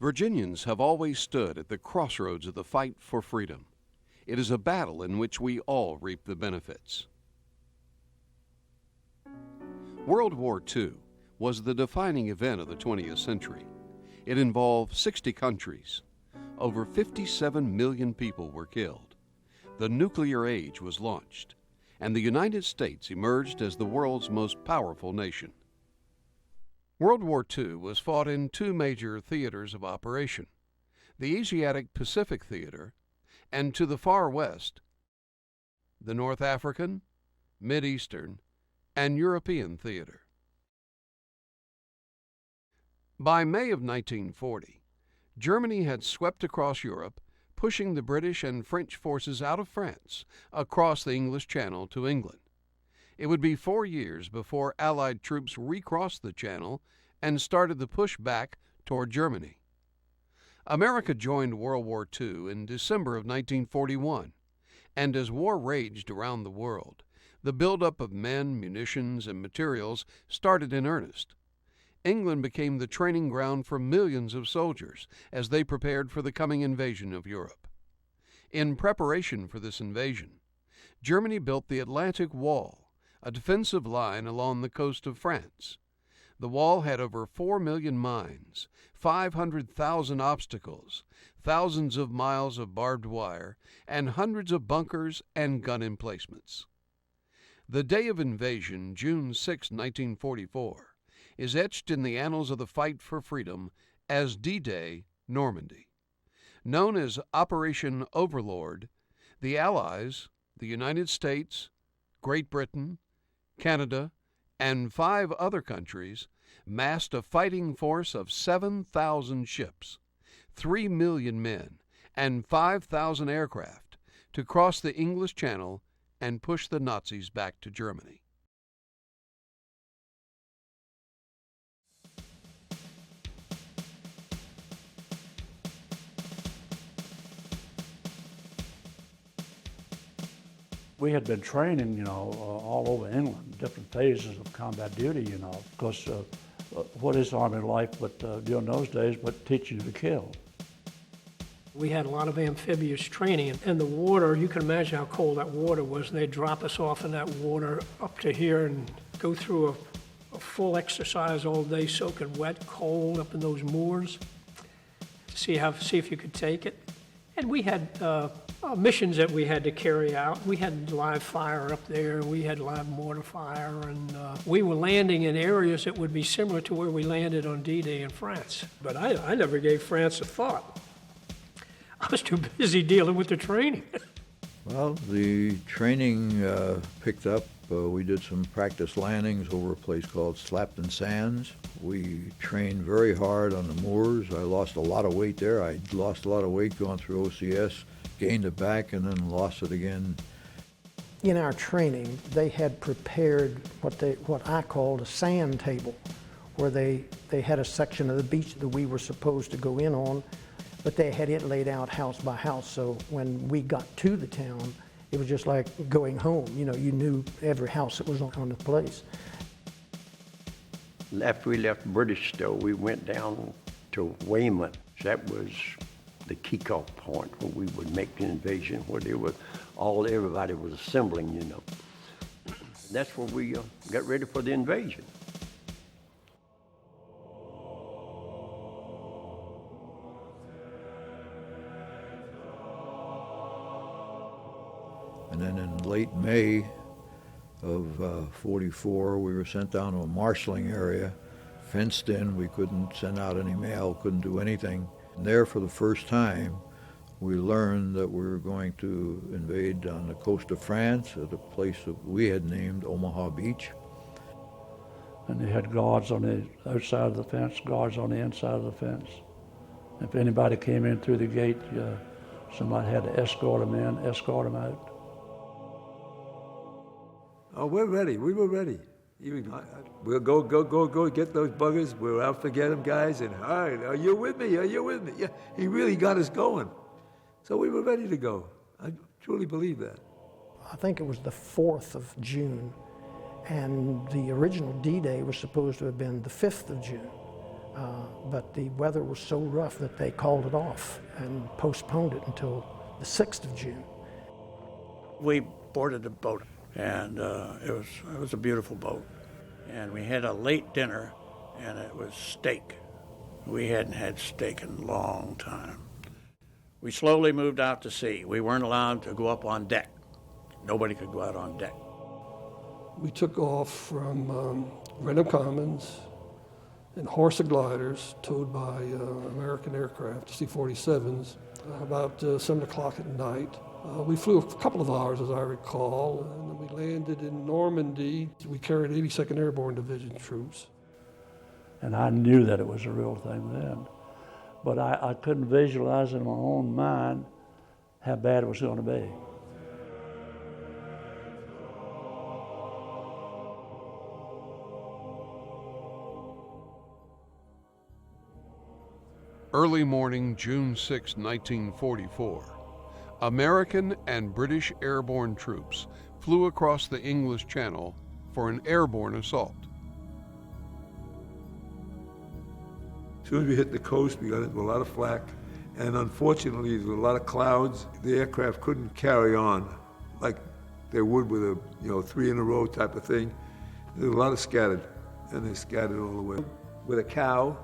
Virginians have always stood at the crossroads of the fight for freedom. It is a battle in which we all reap the benefits. World War II was the defining event of the 20th century. It involved 60 countries. Over 57 million people were killed. The nuclear age was launched, and the United States emerged as the world's most powerful nation. World War II was fought in two major theaters of operation, the Asiatic Pacific Theater, and to the far west, the North African, Mid-Eastern, and European Theater. By May of 1940, Germany had swept across Europe, pushing the British and French forces out of France across the English Channel to England. It would be 4 years before Allied troops recrossed the Channel and started the push back toward Germany. America joined World War II in December of 1941, and as war raged around the world, the buildup of men, munitions, and materials started in earnest. England became the training ground for millions of soldiers as they prepared for the coming invasion of Europe. In preparation for this invasion, Germany built the Atlantic Wall, a defensive line along the coast of France. The wall had over 4 million mines, 500,000 obstacles, thousands of miles of barbed wire, and hundreds of bunkers and gun emplacements. The day of invasion, June 6, 1944, is etched in the annals of the fight for freedom as D-Day, Normandy. Known as Operation Overlord, the Allies, the United States, Great Britain, Canada, and 5 other countries massed a fighting force of 7,000 ships, 3 million men, and 5,000 aircraft to cross the English Channel and push the Nazis back to Germany. We had been training, all over England, different phases of combat duty, because what is Army life but during those days, but teach you to kill. We had a lot of amphibious training, and the water, you can imagine how cold that water was, and they'd drop us off in that water up to here and go through a full exercise all day, soaking wet, cold up in those moors, to see if you could take it. And we had missions that we had to carry out. We had live fire up there, we had live mortar fire, and we were landing in areas that would be similar to where we landed on D-Day in France. But I never gave France a thought. I was too busy dealing with the training. Well, the training picked up. We did some practice landings over a place called Slapton Sands. We trained very hard on the moors. I lost a lot of weight there. I lost a lot of weight going through OCS, gained it back, and then lost it again. In our training, they had prepared what I called a sand table, where they had a section of the beach that we were supposed to go in on, but they had it laid out house by house, so when we got to the town, it was just like going home. You knew every house that was on the place. After we left British though, we went down to Weymouth. That was the kickoff point where we would make the invasion, where everybody was assembling, That's where we got ready for the invasion. And then in late May of 44, we were sent down to a marshalling area, fenced in. We couldn't send out any mail, couldn't do anything. And there, for the first time, we learned that we were going to invade on the coast of France at a place that we had named Omaha Beach. And they had guards on the outside of the fence, guards on the inside of the fence. If anybody came in through the gate, somebody had to escort them in, escort them out. Oh, we're ready. We were ready. We'll go get those buggers. We're out to get them, guys. And all right, are you with me? Are you with me? Yeah, he really got us going. So we were ready to go. I truly believe that. I think it was the 4th of June, and the original D-Day was supposed to have been the 5th of June. But the weather was so rough that they called it off and postponed it until the 6th of June. We boarded the boat, and it was a beautiful boat. And we had a late dinner, and it was steak. We hadn't had steak in a long time. We slowly moved out to sea. We weren't allowed to go up on deck. Nobody could go out on deck. We took off from Random Commons in Horsa gliders towed by American aircraft, C-47s, about 7 o'clock at night. We flew a couple of hours, as I recall, and then we landed in Normandy. We carried 82nd Airborne Division troops. And I knew that it was a real thing then. But I couldn't visualize in my own mind how bad it was going to be. Early morning, June 6, 1944, American and British airborne troops flew across the English Channel for an airborne assault. As soon as we hit the coast, we got into a lot of flak, and unfortunately, there were a lot of clouds. The aircraft couldn't carry on like they would with a 3 in a row type of thing. There was a lot of scattered, and they scattered all the way. With a cow,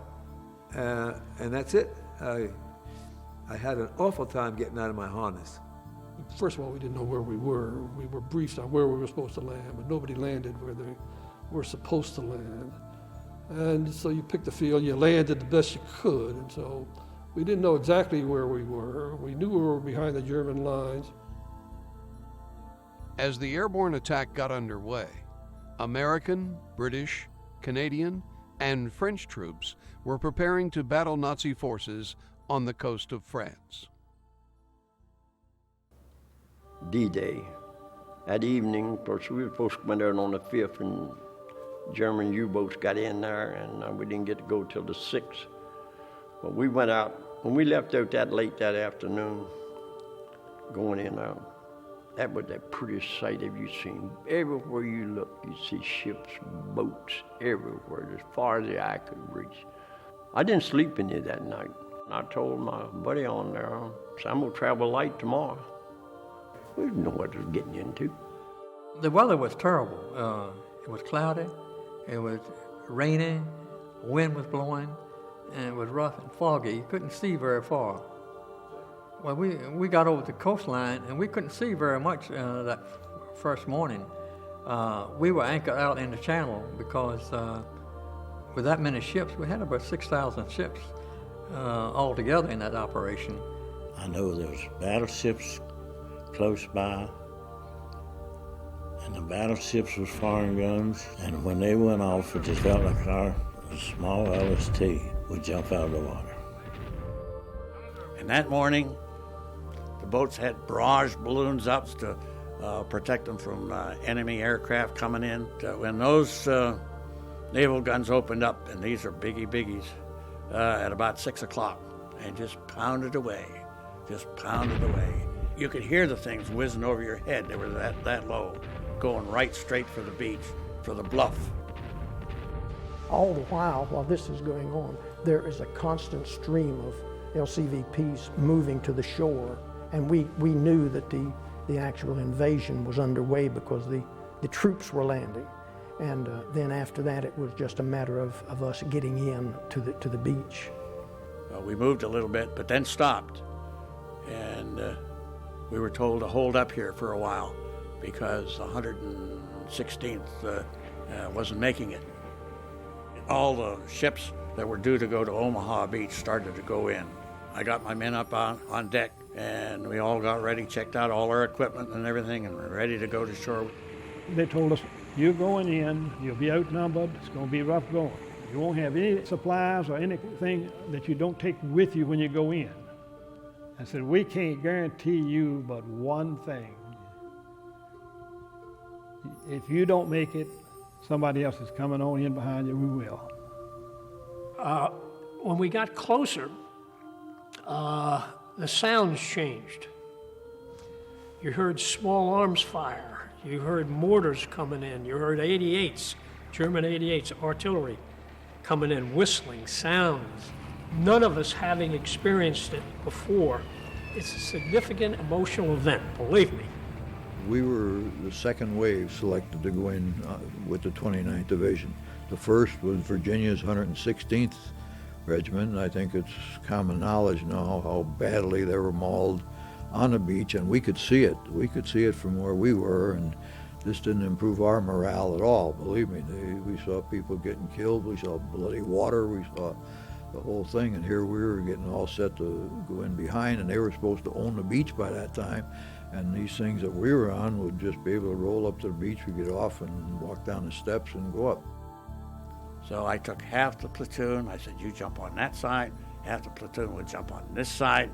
and that's it. I had an awful time getting out of my harness. First of all, we didn't know where we were. We were briefed on where we were supposed to land, but nobody landed where they were supposed to land. And so you picked the field, you landed the best you could, and so we didn't know exactly where we were. We knew we were behind the German lines. As the airborne attack got underway, American, British, Canadian, and French troops were preparing to battle Nazi forces on the coast of France. D-Day. That evening, of course, we were supposed to come down on the 5th, and German U-boats got in there, and we didn't get to go till the 6th. But we went out, when we left out that late that afternoon, going in out, that was the prettiest sight have you seen. Everywhere you look, you see ships, boats, everywhere, as far as the eye could reach. I didn't sleep any that night. I told my buddy on there, so I'm gonna travel light tomorrow. We didn't know what we was getting into. The weather was terrible. It was cloudy, it was raining, wind was blowing, and it was rough and foggy. You couldn't see very far. Well, we got over the coastline, and we couldn't see very much that first morning. We were anchored out in the channel because with that many ships, we had about 6,000 ships altogether in that operation. I know there was battleships close by, and the battleships was firing guns, and when they went off, it just felt like a small LST would jump out of the water. And that morning, the boats had barrage balloons up to protect them from enemy aircraft coming in. When those naval guns opened up, and these are biggies, at about 6 o'clock, and just pounded away. You could hear the things whizzing over your head. They were that low, going right straight for the beach, for the bluff. All the while this is going on, there is a constant stream of LCVPs moving to the shore, and we knew that the actual invasion was underway because the troops were landing. And then after that, it was just a matter of us getting in to the beach. Well, we moved a little bit, but then stopped. And we were told to hold up here for a while because the 116th wasn't making it. All the ships that were due to go to Omaha Beach started to go in. I got my men up on deck, and we all got ready, checked out all our equipment and everything, and we're ready to go to shore. They told us, you're going in, you'll be outnumbered, it's going to be rough going. You won't have any supplies or anything that you don't take with you when you go in. I said, we can't guarantee you but one thing. If you don't make it, somebody else is coming on in behind you, we will. When we got closer, the sounds changed. You heard small arms fire. You heard mortars coming in. You heard 88s, German 88s, artillery coming in, whistling, sounds. None of us having experienced it before. It's a significant emotional event, believe me. We were the second wave selected to go in with the 29th Division. The first was Virginia's 116th Regiment, and I think it's common knowledge now how badly they were mauled on the beach, and we could see it. We could see it from where we were, and this didn't improve our morale at all, believe me. We saw people getting killed, we saw bloody water, we saw the whole thing, and here we were getting all set to go in behind, and they were supposed to own the beach by that time, and these things that we were on would just be able to roll up to the beach, we'd get off and walk down the steps and go up. So I took half the platoon. I said, you jump on that side. Half the platoon would jump on this side.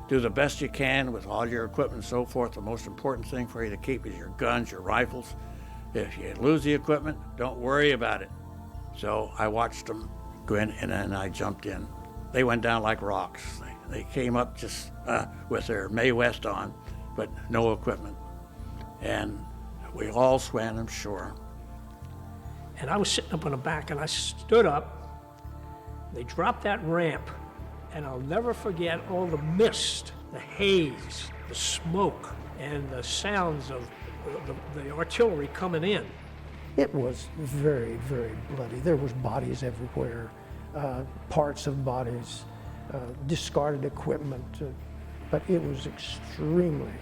Do the best you can with all your equipment and so forth. The most important thing for you to keep is your guns, your rifles. If you lose the equipment, don't worry about it. So I watched them go in, and then I jumped in. They went down like rocks. They came up just with their Mae West on, but no equipment. And we all swam ashore. And I was sitting up on the back, and I stood up. They dropped that ramp, and I'll never forget all the mist, the haze, the smoke, and the sounds of the artillery coming in. It was very, very bloody. There was bodies everywhere, parts of bodies, discarded equipment, but it was extremely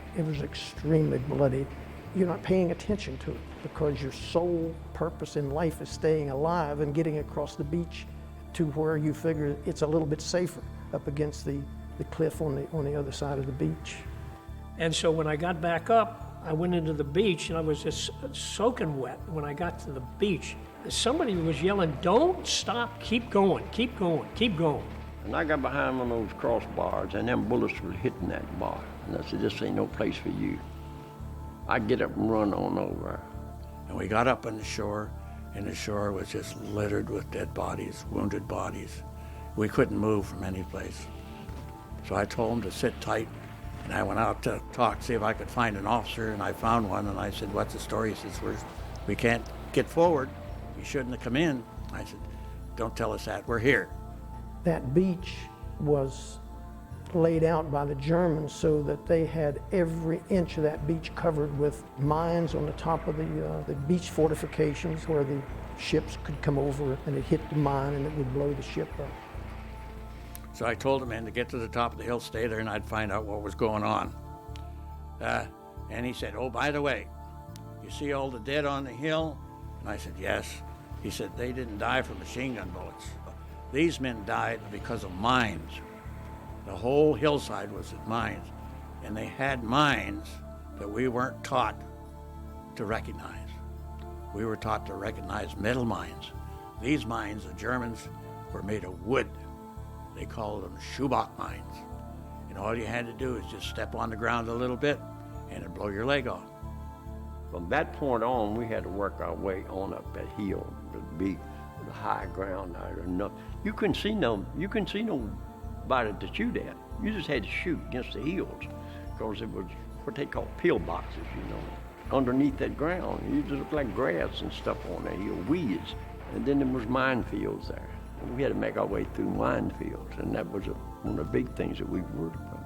bloody. You're not paying attention to it because your sole purpose in life is staying alive and getting across the beach to where you figure it's a little bit safer up against the cliff on the other side of the beach. And so when I got back up, I went into the beach and I was just soaking wet. When I got to the beach, somebody was yelling, "Don't stop, keep going, keep going, keep going." And I got behind one of those crossbars, and them bullets were hitting that bar. And I said, this ain't no place for you. I get up and run on over. And we got up on the shore, and the shore was just littered with dead bodies, wounded bodies. We couldn't move from any place. So I told them to sit tight, and I went out to talk, see if I could find an officer, and I found one, and I said, what's the story? He says, we can't get forward. You shouldn't have come in. I said, don't tell us that, we're here. That beach was laid out by the Germans so that they had every inch of that beach covered with mines on the top of the beach fortifications where the ships could come over and it hit the mine and it would blow the ship up. So I told the men to get to the top of the hill, stay there, and I'd find out what was going on. And he said, oh, by the way, you see all the dead on the hill? And I said, yes. He said, they didn't die from machine gun bullets. These men died because of mines. The whole hillside was in mines, and they had mines that we weren't taught to recognize. We were taught to recognize metal mines. These mines, the Germans, were made of wood. They called them Schubach mines. And all you had to do is just step on the ground a little bit, and it'd blow your leg off. From that point on, we had to work our way on up that hill, the big, the high ground. You couldn't see nobody to shoot at. You just had to shoot against the hills, because it was what they call pillboxes, underneath that ground. You just looked like grass and stuff on that hill, weeds. And then there was minefields there. And we had to make our way through minefields, and that was one of the big things that we worried about.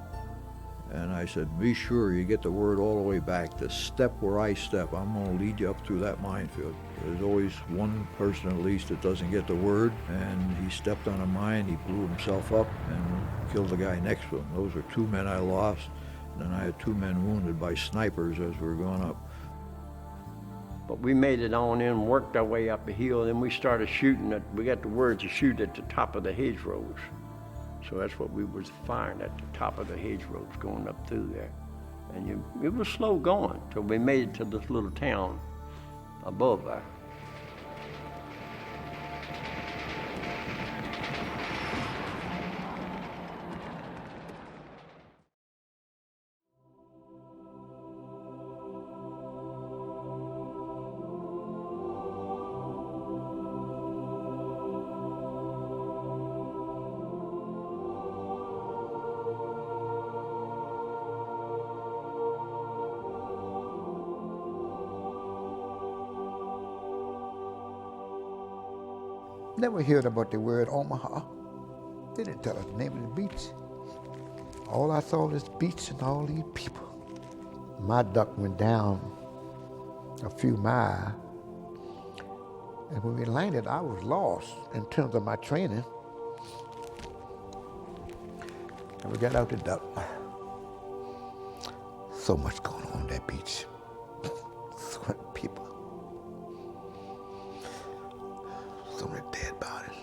And I said, be sure you get the word all the way back. The step where I step, I'm going to lead you up through that minefield. There's always one person at least that doesn't get the word, and he stepped on a mine, he blew himself up and killed the guy next to him. Those are 2 men I lost, and then I had 2 men wounded by snipers as we were going up. But we made it on in, worked our way up the hill, then we started shooting we got the word to shoot at the top of the hedgerows. So that's what we was firing at the top of the hedgerows going up through there. And it was slow going till we made it to this little town above there. Never heard about the word Omaha. They didn't tell us the name of the beach. All I saw was beach and all these people. My duck went down a few miles, and when we landed, I was lost in terms of my training. And we got out the duck. So much going on that beach. So many people. So many dead bodies.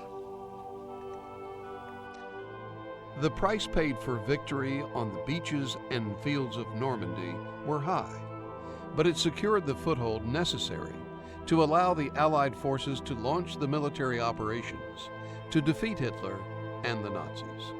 The price paid for victory on the beaches and fields of Normandy were high, but it secured the foothold necessary to allow the Allied forces to launch the military operations to defeat Hitler and the Nazis.